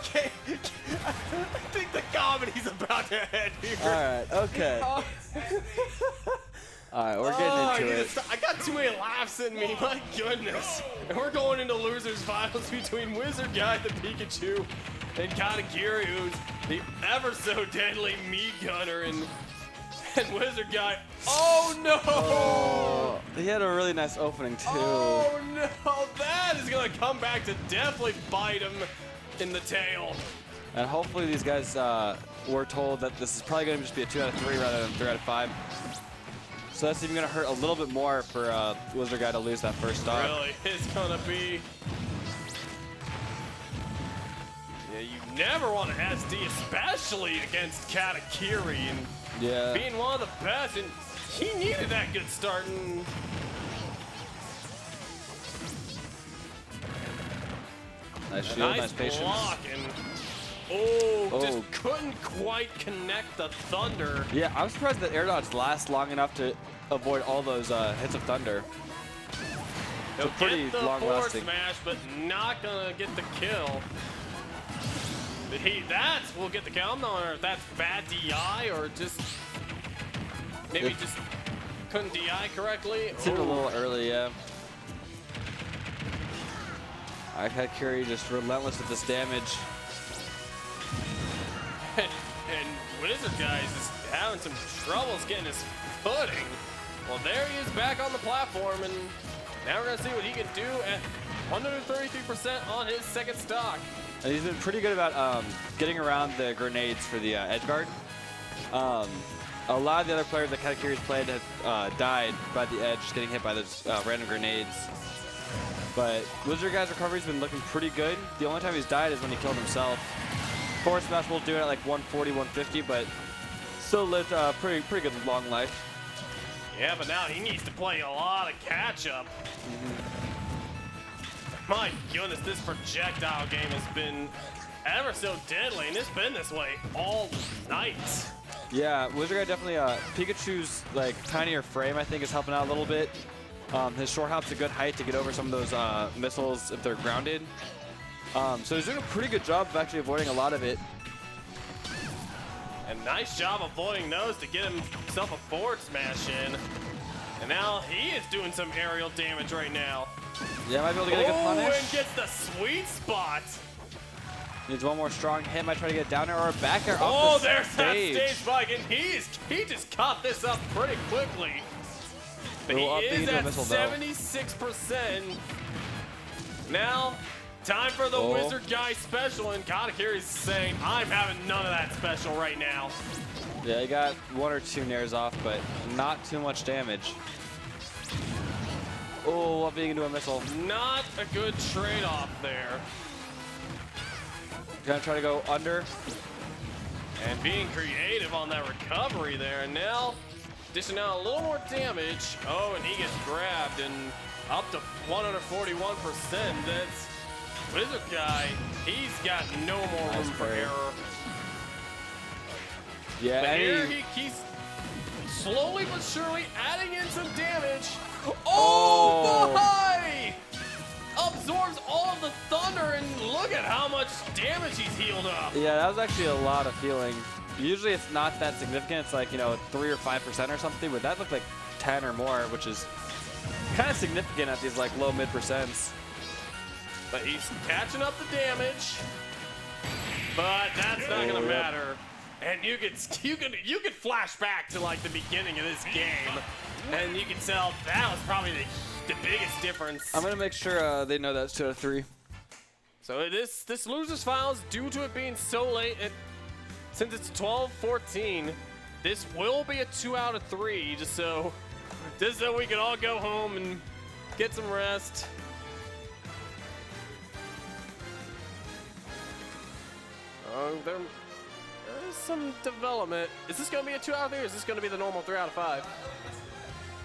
Okay. I think the comedy's about to end here. All right. Okay. All right, we're getting into it. I got too many laughs in me, my goodness. And we're going into losers finals between Wizard Guy, the Pikachu, and Katakiri, who's the ever so deadly meat gunner, and Wizard Guy. Oh no! Oh, he had a really nice opening too. Oh no! That is gonna come back to definitely bite him in the tail. And hopefully these guys were told that this is probably gonna just be a 2 out of 3 rather than 3 out of 5. So that's even gonna hurt a little bit more for Wizard Guy to lose that first stock. Really, it's gonna be. Yeah, you never want to SD, especially against Katakiri, and being one of the best, and he needed that good start. And nice shield, nice patience. Block, and just couldn't quite connect the thunder. Yeah, I'm surprised that air dodge lasts long enough to avoid all those hits of thunder. He'll it's pretty get the long forward lasting. smash, but not gonna get the kill. That will get the kill. I'm not sure if that's bad DI or just maybe just couldn't DI correctly. It seemed a little early, yeah. Katakiri just relentless with this damage. And Wizard Guy is just having some troubles getting his footing. Well, there he is back on the platform, and now we're gonna see what he can do at 133% on his second stock. And he's been pretty good about getting around the grenades for the edge guard. A lot of the other players that Katakiri's played have died by the edge, just getting hit by those random grenades. But Wizard Guy's recovery's been looking pretty good. The only time he's died is when he killed himself. Forward smash will do it at like 140, 150, but still lived a pretty good long life. Yeah, but now he needs to play a lot of catch-up. My goodness, this projectile game has been ever so deadly, and it's been this way all night. Yeah, Wizard Guy definitely, Pikachu's like tinier frame I think is helping out a little bit. His short hop's a good height to get over some of those missiles if they're grounded. So he's doing a pretty good job of actually avoiding a lot of it. And nice job avoiding those to get himself a forward smash in. And now he is doing some aerial damage right now. Yeah, might be able to get a good punish. And gets the sweet spot. Needs one more strong hit, might try to get down there or a back air off the there's stage. that stage spike, and he just caught this up pretty quickly. But he is at 76%. Now, time for the Wizard Guy special, and Katakiri's saying, I'm having none of that special right now. Yeah, he got 1 or 2 nairs off, but not too much damage. Oh, up being into a missile. Not a good trade-off there. Gonna try to go under. And being creative on that recovery there, and now dishing out a little more damage. Oh, and he gets grabbed, and up to 141%. That's Wizard Guy. He's got no more room for error. Yeah, but here he's slowly but surely adding in some damage. Oh my! Absorbs all of the thunder, and look at how much damage he's healed up. Yeah, that was actually a lot of healing. Usually it's not that significant. It's like, 3 or 5% or something, but that looked like 10 or more, which is kind of significant at these like low mid percents. But he's catching up the damage. But that's not gonna matter. And you could flash back to like the beginning of this game, and you can tell that was probably the biggest difference. I'm gonna make sure they know that's 2 out of 3. So this losers finals, due to it being so late, since it's 12-14, this will be a 2 out of 3, just so we can all go home and get some rest. There is some development. Is this going to be a 2 out of 3, or is this going to be the normal 3 out of 5?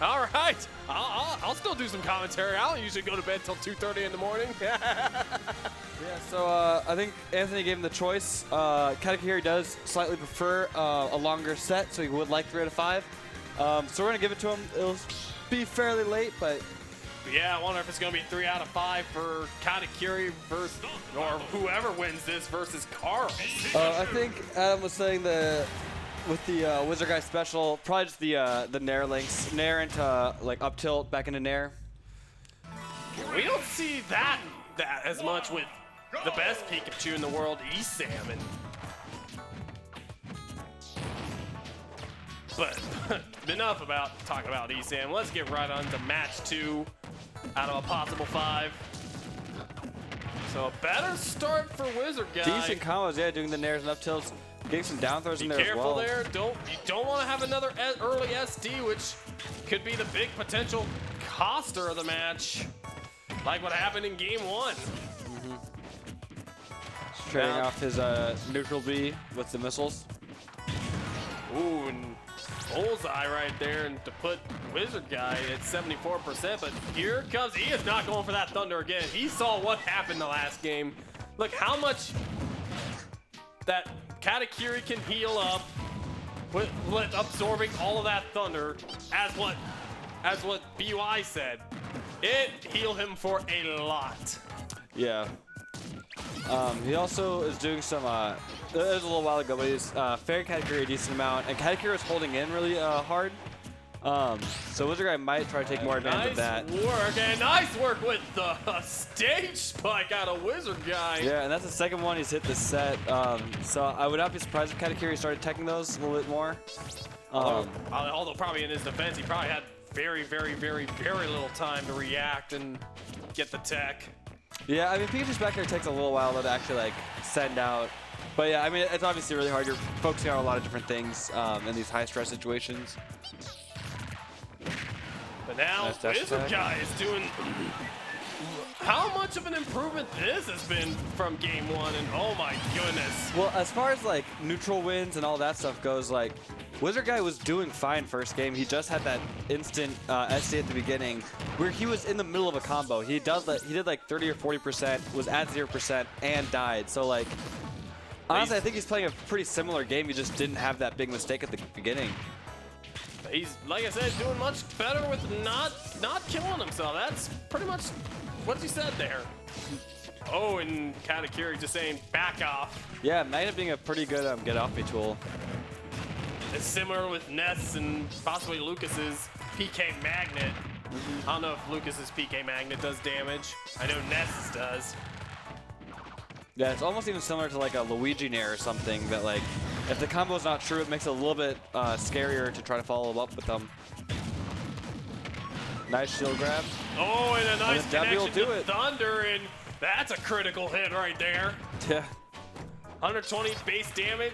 All right, I'll still do some commentary. I don't usually go to bed till 2:30 in the morning. Yeah, so I think Anthony gave him the choice. Katakiri does slightly prefer a longer set, so he would like 3 out of 5. So we're gonna give it to him. It'll be fairly late, but Yeah, I wonder if it's going to be 3 out of 5 for Katakiri versus, or whoever wins this versus Carl. I think Adam was saying with the Wizard Guy special, probably just the Nair links. Nair into like up tilt, back into Nair. We don't see that as much with the best Pikachu in the world, Esam. But enough about talking about Esam. Let's get right on to match 2 out of a possible 5. So a better start for Wizard Guy. Decent combos, yeah, doing the Nairs and up tilts. Getting some down throws in there as well. Be careful there. You don't want to have another early SD, which could be the big potential coster of the match, like what happened in Game 1. Trading off his neutral B with the missiles. Ooh, and bullseye right there, and to put Wizard Guy at 74%. But here comes, he is not going for that Thunder again. He saw what happened the last game. Look how much that Katakiri can heal up with absorbing all of that Thunder, as what BUI said. It healed him for a lot. Yeah. He also is doing some, it was a little while ago, but he's fairing Katakiri a decent amount, and Katakiri was holding in really hard. So Wizard Guy might try to take more advantage of that. Nice work, and nice work with the stage spike out of Wizard Guy. Yeah, and that's the second one he's hit this set. So I would not be surprised if Katakiri started teching those a little bit more. Although probably in his defense, he probably had very, very, very, very little time to react and get the tech. Yeah, I mean, Pikachu's back there takes a little while to actually like send out. But yeah, I mean, it's obviously really hard. You're focusing on a lot of different things in these high stress situations. But now Wizard Guy is doing. How much of an improvement this has been from Game 1, and oh my goodness. Well, as far as like neutral wins and all that stuff goes, like Wizard Guy was doing fine first game. He just had that instant SD at the beginning where he was in the middle of a combo. He did like 30 or 40%, was at 0%, and died. So like, honestly, I think he's playing a pretty similar game. He just didn't have that big mistake at the beginning. He's, like I said, doing much better with not killing himself. That's pretty much what you said there. Oh, and Katakiri just saying back off. Yeah, might end up being a pretty good get off me tool. It's similar with Ness and possibly Lucas's PK Magnet. I don't know if Lucas's PK Magnet does damage. I know Ness's does. Yeah, it's almost even similar to like a Luigi Nair or something that like, if the combo's not true, it makes it a little bit scarier to try to follow up with them. Nice shield grab. Oh, and a nice connection will do to it. Thunder, and that's a critical hit right there. Yeah. 120 base damage,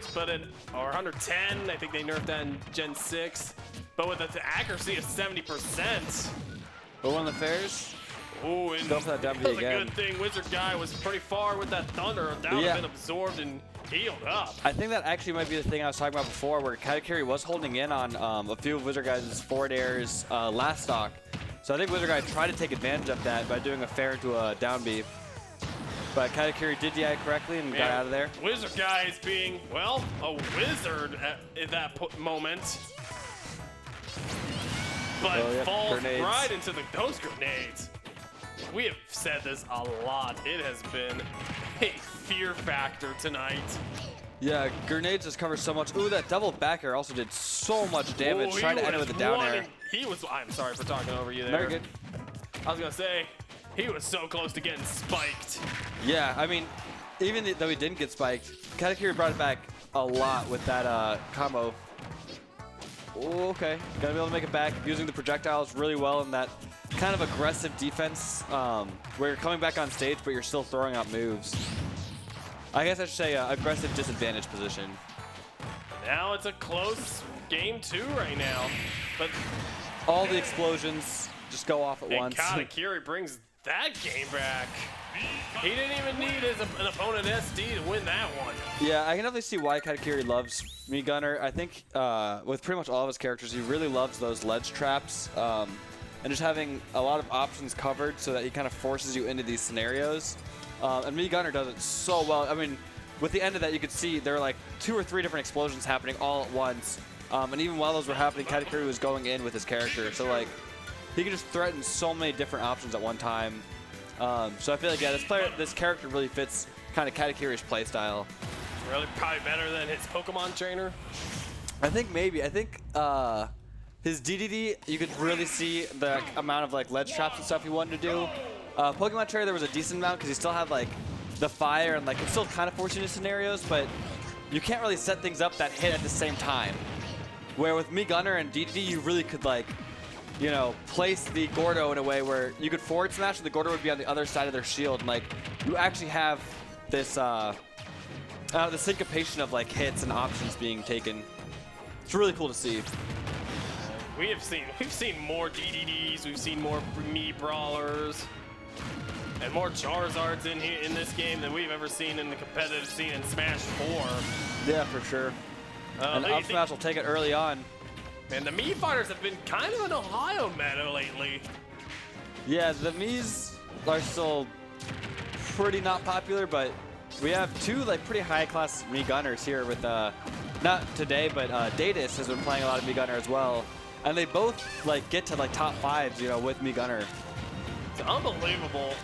or 110. I think they nerfed that in Gen 6. But with an accuracy of 70%. But one of the fairs. Oh, and go for that down B that was again. a good thing. Wizard Guy was pretty far with that Thunder. That would have been absorbed and healed up. I think that actually might be the thing I was talking about before, where Katakiri was holding in on a few of Wizard Guy's forward airs last stock. So I think Wizard Guy tried to take advantage of that by doing a fair into a down B. But Katakiri did DI correctly and got out of there. Wizard Guy is being, well, a wizard at that moment. But falls right into those grenades. We have said this a lot. It has been a fear factor tonight. Yeah, grenades just cover so much. Ooh, that double back air also did so much damage. Trying to end it with a down air. I'm sorry for talking over you there. Very good. I was gonna say, he was so close to getting spiked. Yeah, I mean, even though he didn't get spiked, Katakiri brought it back a lot with that combo. Ooh, okay, gonna be able to make it back using the projectiles really well in that kind of aggressive defense where you're coming back on stage, but you're still throwing out moves. I guess I should say aggressive disadvantage position. Now it's a close game 2 right now, but all the explosions just go off at once. Katakiri brings that game back. He didn't even need an opponent SD to win that one. Yeah, I can definitely see why Katakiri loves Me Gunner. I think with pretty much all of his characters, he really loves those ledge traps and just having a lot of options covered so that he kind of forces you into these scenarios. And Me Gunner does it so well. I mean, with the end of that, you could see there were like 2 or 3 different explosions happening all at once. And even while those were happening, Katakiri was going in with his character. So like, he can just threaten so many different options at one time. So I feel like, yeah, this character really fits kind of Katakiri's playstyle. Really, probably better than his Pokemon trainer. I think maybe. I think his DDD, you could really see the amount of like ledge traps and stuff he wanted to do. Pokemon trainer, there was a decent amount because he still had like the fire and like it's still kind of fortunate scenarios, but you can't really set things up that hit at the same time. Where with Mii Gunner and DDD, you really could like, you know, place the Gordo in a way where you could forward smash and the Gordo would be on the other side of their shield. And like, you actually have this, the syncopation of like hits and options being taken. It's really cool to see. We've seen more DDDs, we've seen more Mii Brawlers, and more Charizards in this game than we've ever seen in the competitive scene in Smash 4. Yeah, for sure. And up smash will take it early on. And the Mii fighters have been kind of an Ohio meta lately. Yeah, the Miis are still pretty not popular, but we have two like pretty high-class Mii Gunners here with, not today, but Datus has been playing a lot of Mii Gunner as well. And they both like get to like top 5s, you know, with Mii Gunner. It's unbelievable.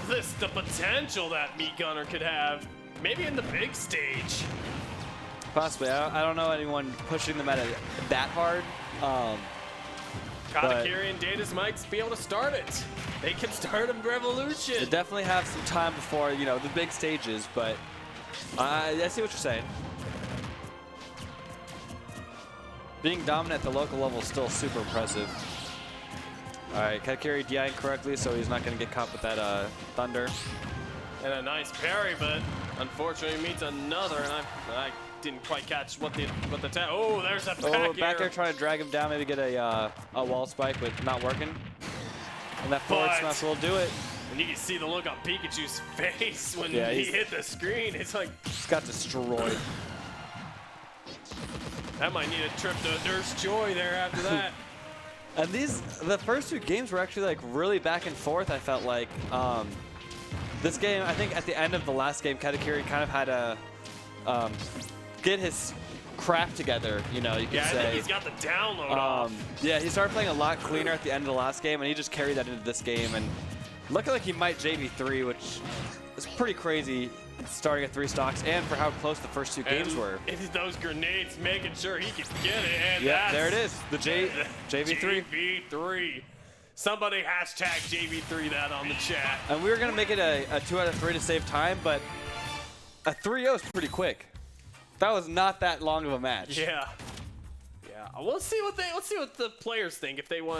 The potential that Mii Gunner could have, maybe in the big stage. Possibly. I don't know anyone pushing them at it that hard. Katakiri and Datus might be able to start it. They can start a revolution. They definitely have some time before, you know, the big stages, but I see what you're saying. Being dominant at the local level is still super impressive. All right, Katakiri DIing correctly, so he's not going to get caught with that thunder. And a nice parry, but unfortunately meets another, and I didn't quite catch what the oh, there's a back air trying to drag him down, maybe get a wall spike, but not working. And that forward smash will do it. And you can see the look on Pikachu's face when he hit the screen. It's like just got destroyed. That might need a trip to Nurse Joy there after that. And the first two games were actually like really back and forth. I felt like this game, I think at the end of the last game, Katakiri kind of had to get his crap together, you know, you could say. I think he's got the download off. Yeah, he started playing a lot cleaner at the end of the last game, and he just carried that into this game. And looking like he might JV3, which is pretty crazy, starting at 3 stocks, and for how close the first two games were. It's those grenades making sure he can get it. And yeah, there it is, the JV3. JV3. Somebody hashtag JV3 that on the chat. And we were going to make it a 2 out of 3 to save time, but a 3-0 is pretty quick. That was not that long of a match. Yeah. Yeah. Let's see what the players think if they want to